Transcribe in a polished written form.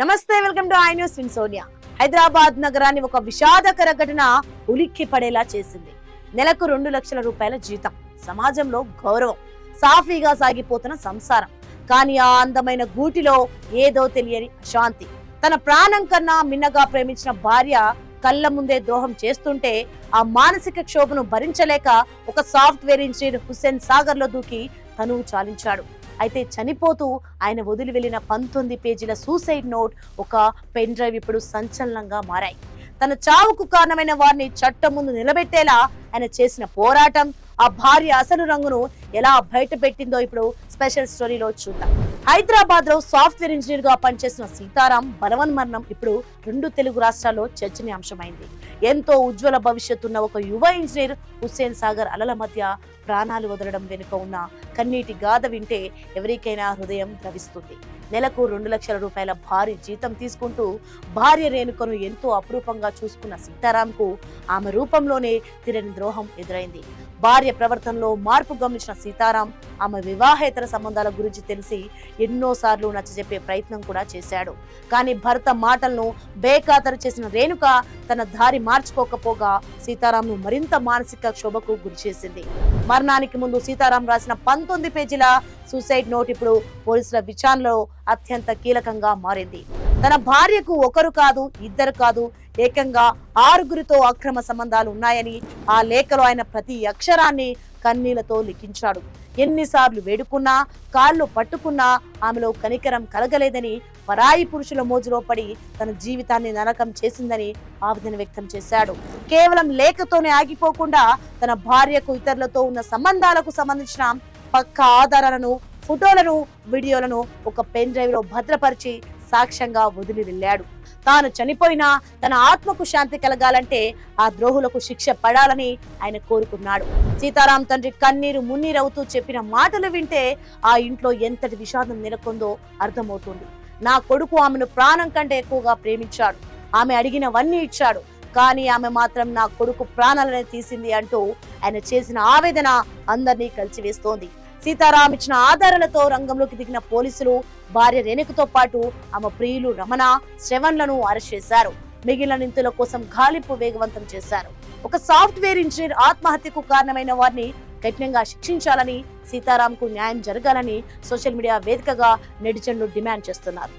నమస్తే, welcome to I news win Sonia. Hyderabad నగరాన్ని ఒక విషాదకర ఘటన ఉలిక్కి పడేలా చేసింది. నెలకు 2 లక్షల రూపాయల జీతం, సమాజంలో గౌరవం, సాఫీగా సాగిపోతున్న సంసారం. కానీ ఆ అందమైన గూటిలో ఏదో తెలియని అశాంతి. తన ప్రాణం కన్నా మిన్నగా ప్రేమించిన భార్య కళ్ళ ముందే ద్రోహం చేస్తుంటే ఆ మానసిక క్షోభను భరించలేక ఒక సాఫ్ట్వేర్ ఇంజనీర్ హుస్సేన్ సాగర్ లో దూకి తనువు చాలించాడు. అయితే చనిపోతూ ఆయన వదిలి వెళ్లిన 19 పేజీల సూసైడ్ నోట్, ఒక పెన్ డ్రైవ్ ఇప్పుడు సంచలనంగా మారాయి. తన చావుకు కారణమైన వారిని చట్టం ముందు నిలబెట్టేలా ఆయన చేసిన పోరాటం, ఆ భార్య అసలు రంగును ఎలా బయట పెట్టిందో ఇప్పుడు స్పెషల్ స్టోరీలో చూద్దాం. హైదరాబాద్ లో సాఫ్ట్వేర్ ఇంజనీర్ గా పనిచేసిన సీతారాం బలవన్మరణం ఇప్పుడు 2 తెలుగు రాష్ట్రాల్లో చర్చనీయాంశమైంది. ఎంతో ఉజ్వల భవిష్యత్తు ఉన్న ఒక యువ ఇంజనీర్ హుస్సేన్ సాగర్ అలల మధ్య ప్రాణాలు వదలడం వెనుక ఉన్న కన్నీటి గాథ వింటే ఎవరికైనా హృదయం ద్రవిస్తుంది. నెలకు 2 లక్షల రూపాయల భారీ జీతం తీసుకుంటూ భార్య రేణుకను ఎంతో అపురూపంగా చూసుకున్న సీతారాంకు ఆమె రూపంలోనే తీరని ద్రోహం ఎదురైంది. భార్య ప్రవర్తనలో మార్పు గమనించిన సీతారాం ఆమె వివాహేతర సంబంధాల గురించి తెలిసి ఎన్నోసార్లు నచ్చజెప్పే ప్రయత్నం కూడా చేశాడు. కానీ భర్త మాటలను బేఖాతరు చేసిన రేణుక తన దారి మార్చుకోకపోగా సీతారాంను మరింత మానసిక క్షోభకు గురిచేసింది. మరణానికి ముందు సీతారాం రాసిన 19 పేజీల సూసైడ్ నోట్ ఇప్పుడు పోలీసుల విచారణలో అత్యంత కీలకంగా మారింది. తన భార్యకు ఒకరు కాదు, ఇద్దరు కాదు, ఏకంగా 6గురితో అక్రమ సంబంధాలు ఉన్నాయని ఆ లేఖలో ఆయన ప్రతి అక్షరాన్ని కన్నీళ్లతో లిఖించాడు. ఎన్నిసార్లు వేడుకున్నా, కాళ్ళు పట్టుకున్నా ఆమెలో కనికరం కలగలేదని, పరాయి పురుషుల మోజులో పడి తన జీవితాన్ని నరకం చేసిందని ఆవేదన వ్యక్తం చేశాడు. కేవలం లేఖతోనే ఆగిపోకుండా తన భార్యకు ఇతరులతో ఉన్న సంబంధాలకు సంబంధించిన పక్కా ఆధారాలను, ఫోటోలను, వీడియోలను ఒక పెన్ డ్రైవ్ లో భద్రపరిచి సాక్ష్యంగా వదిలి వెళ్ళాడు. తాను చనిపోయినా తన ఆత్మకు శాంతి కలగాలంటే ఆ ద్రోహులకు శిక్ష పడాలని ఆయన కోరుకున్నాడు. సీతారాం తండ్రి కన్నీరు మున్నీరవుతూ చెప్పిన మాటలు వింటే ఆ ఇంట్లో ఎంతటి విషాదం నెలకొందో అర్థమవుతుంది. నా కొడుకు ఆమెను ప్రాణం కంటే ఎక్కువగా ప్రేమించాడు, ఆమె అడిగినవన్నీ ఇచ్చాడు, కానీ ఆమె మాత్రం నా కొడుకు ప్రాణాలనే తీసింది అంటూ ఆయన చేసిన ఆవేదన అందరినీ కలిసివేస్తోంది. సీతారాం ఇచ్చిన ఆధారాలతో రంగంలోకి దిగిన పోలీసులు భార్య రేణుకతో పాటు ఆమె ప్రియులు రమణ, శ్రవణ్లను అరెస్ట్ చేశారు. మిగిలిన నిందితుల కోసం గాలింపు వేగవంతం చేశారు. ఒక సాఫ్ట్వేర్ ఇంజనీర్ ఆత్మహత్యకు కారణమైన వారిని కఠినంగా శిక్షించాలని, సీతారాంకు న్యాయం జరగాలని సోషల్ మీడియా వేదికగా నెటిజన్లు డిమాండ్ చేస్తున్నారు.